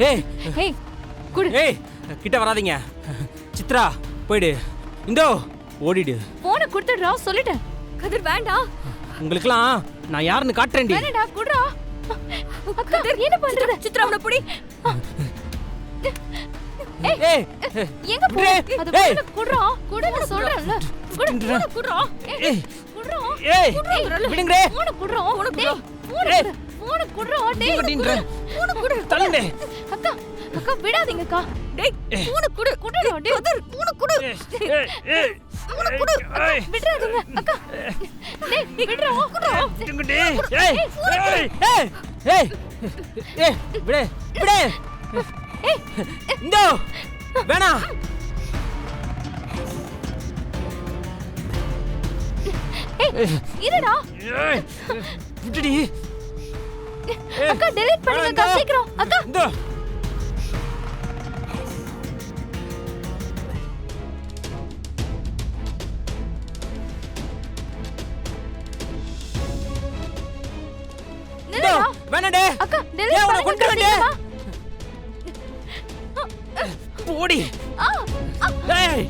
ஏய் ஏய் குடு. ஏய் கிட்ட வராதீங்க. சித்ரா போயிடு. இந்தோ ஓடிடு. போனை கொடுத்துடுறா சொல்லிட்டேன். கதிர் வேண்டாம். உங்களுக்குலாம் நான் யாருன்னு காட்டுறேன்டி. வேணடா குடுறா. கதிர் என்ன பண்ற? சித்ராவன புடி. ஏய் எங்க போ? அது போன குடுறா. குடுன்னு சொல்றேன்ல. குடு குடுறா. ஏய் குடுறா. ஏய் விடுங்கடே. போன குடுறா. டேய் போன குடுறா. டேய் போன குடு. தள்ளுங்க. அக்கா அக்கா விடாதீங்க அக்கா. டேய் போன குடு. குடுடா டேய். கதிர் போன குடு. ஏய் போன குடு. விடாதீங்க அக்கா. டேய் விடுறா. குடுறா. விடுங்கடே. ஏய் ஏய் ஏய் ஏய் விடு விடு. ஏய் இந்தோ வேணா. ஏய் இருடா. ஏய் விட்டுடி. அக்கா டெலீட் பண்ணுங்க அக்கா சீக்கிரம். அக்கா இந்தோ நில்லுடா. வேணாடே. அக்கா ஏன் டெலீட் உன்னை பண்ணுங்க கொண்டு வந்தே? சீக்கிரமா. ஓடி. ஆ ஏய்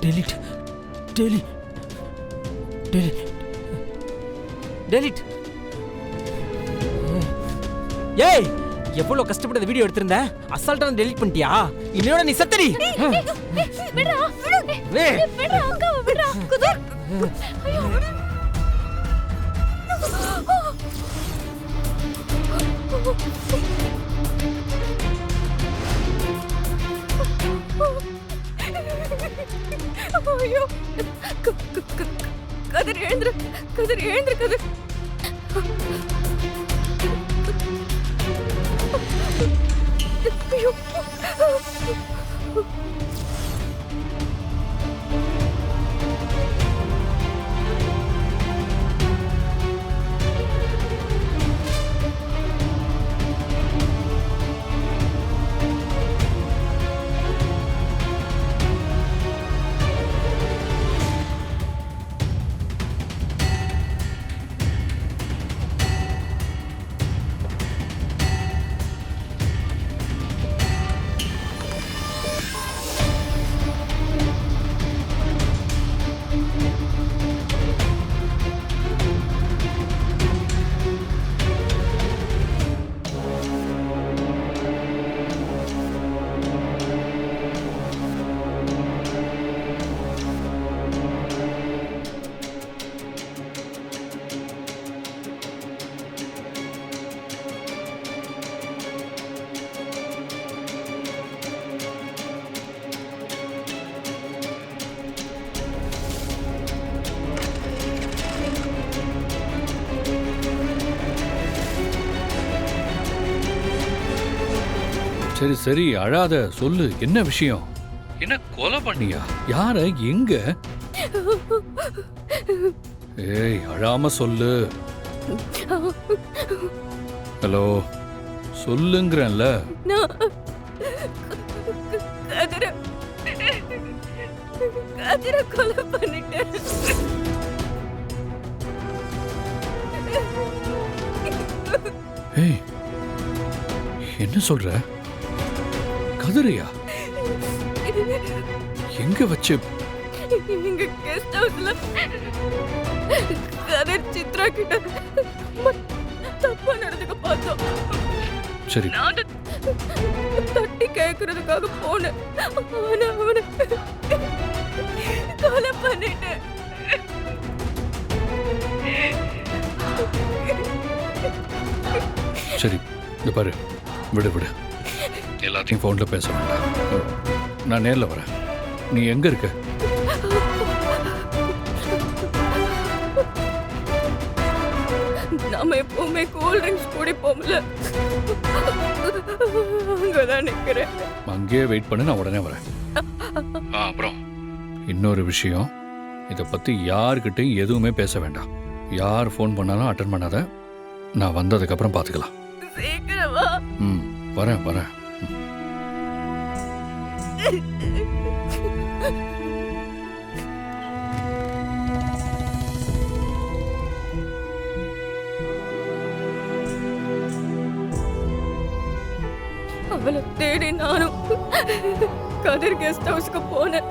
டெலிட் டெலிட் டெலிட் டெலிட். ஏய் எவ்வளவு கஷ்டப்பட்டு வீடியோ எடுத்திருந்தேன். அசால்ட்டா டெலிட் பண்ணிட்டியா? இன்னோட நீ சத்தடி. விடுடா. ஏய் விடுடா அக்கா விடுடா. குதிர். ஐயோ. ஐயோ. கதிர் எழுந்துரு. கதிர் எழுந்துரு கதிர். ஐயோ. சரி சரி அழாத, சொல்லு என்ன விஷயம்? என்ன கொலை பண்ணியா? யார எங்க? ஏய் அழாம சொல்லு. ஹலோ சொல்லுங்கறேன்ல. கதிர கொலை பண்ணிட்டேன். ஏய் என்ன சொல்ற? கதிரையா? எங்க வச்சு? எங்க கெஸ்ட் ஹவுஸ்ல கதிர் சித்ரா கிட்ட தப்பா நடந்துக்க பார்த்தோம். சரி நான் தட்டி கேட்கறதுக்காக போனேன். ஆனா அவனை கொலை பண்ணிட்டேன். சரி இந்த பாரு, விடு விடு, எல்லாத்தையும் ஃபோன்ல பேச வேண்டாம். நான் நேர்ல வரேன். நீ எங்க இருக்க? நாம எப்பவுமே கூல் ட்ரிங்க்ஸ் குடிப்போம்ல, அங்கதான் நிக்கிறேன். அங்கேயே வெயிட் பண்ணு, நான் உடனே வரேன். அப்புறம் இன்னொரு விஷயம், இதை பத்தி யாருக்கிட்டையும் எதுவுமே பேச வேண்டாம். யார் ஃபோன் பண்ணாலும் அட்டன் பண்ணாத. நான் வந்ததுக்கு அப்புறம் பாத்துக்கலாம். சீக்கிரமா. வரேன் வரேன். அவளை தேடி நானும் கதிர் கெஸ்ட் ஹவுஸ்க்கு போனேன்.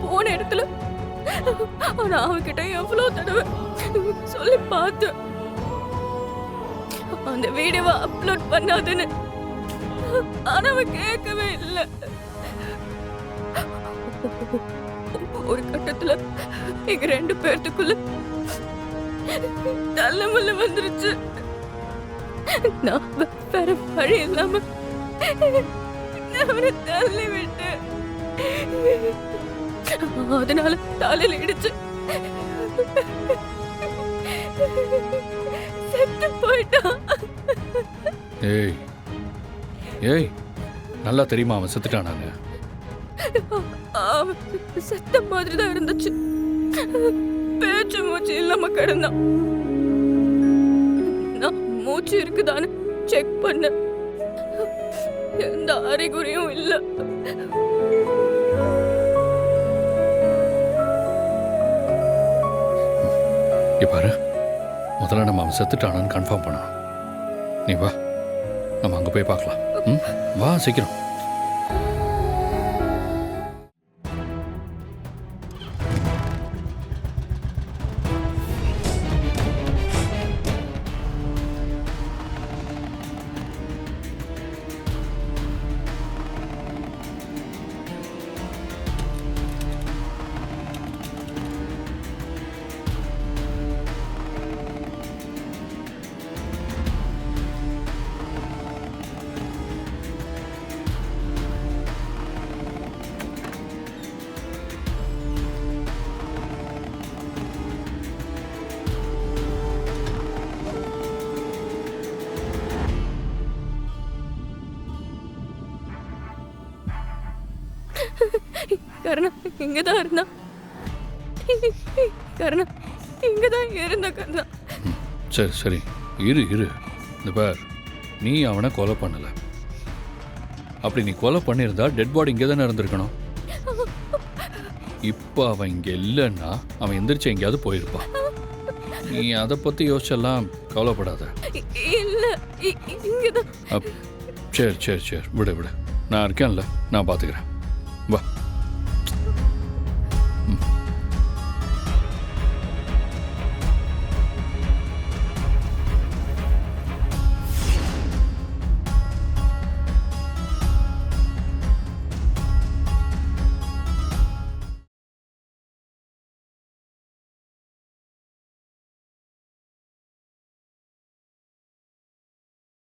போன இடத்துல ஆனா அவகிட்ட எவ்வளவு தடவை சொல்லி பார்த்தேன் அந்த வீடியோவை அப்லோட் பண்ணாதுன்னு. ஆனா அவ கேட்கவே இல்லை. ஒரு கட்டத்துல எங்க 2 பேர்த்துக்குள்ள தள்ளமுள்ள வந்துருச்சு. நான் வேற வழி இல்லாம அவனை தள்ளி விட்டேன். அதனால தலையில இடிச்சு செத்து போயிட்டான். ஏய் ஏய் நல்லா தெரியுமா அவன் செத்துட்டானாங்க? அவன் செத்த மாதிரி தான் இருந்துச்சு. பேச்சு மூச்சு இல்லாம கிடந்தான். நான் மூச்சு இருக்குதான்னு செக் பண்ண எந்த அறிகுறியும் இல்லை. பாரு, முதல்ல நம்ம அவன் செத்துட்டானான்னு கன்ஃபார்ம் பண்ணணும். நீ வா, நம்ம அங்கே போய் பார்க்கலாம். ம், வா சீக்கிரம். கருணா இங்கதான் இருந்தா. கருணா இங்கதான் இருந்த கருணா. சரி சரி, இரு இரு. இந்த பார், நீ அவனை கொலை பண்ணல. அப்படி நீ கொலை பண்ணியிருந்தா டெட் பாடி இங்கே தானே இருந்திருக்கணும். இப்போ அவன் இங்கே இல்லைன்னா அவன் எந்திரிச்சு எங்கேயாவது போயிருப்பான். நீ அதை பற்றி யோசிச்செல்லாம் கவலைப்படாத. இல்ல இங்கதான். சரி சரி சரி, விடு விடு, நான் இருக்கேன்ல, நான் பார்த்துக்கிறேன். வா.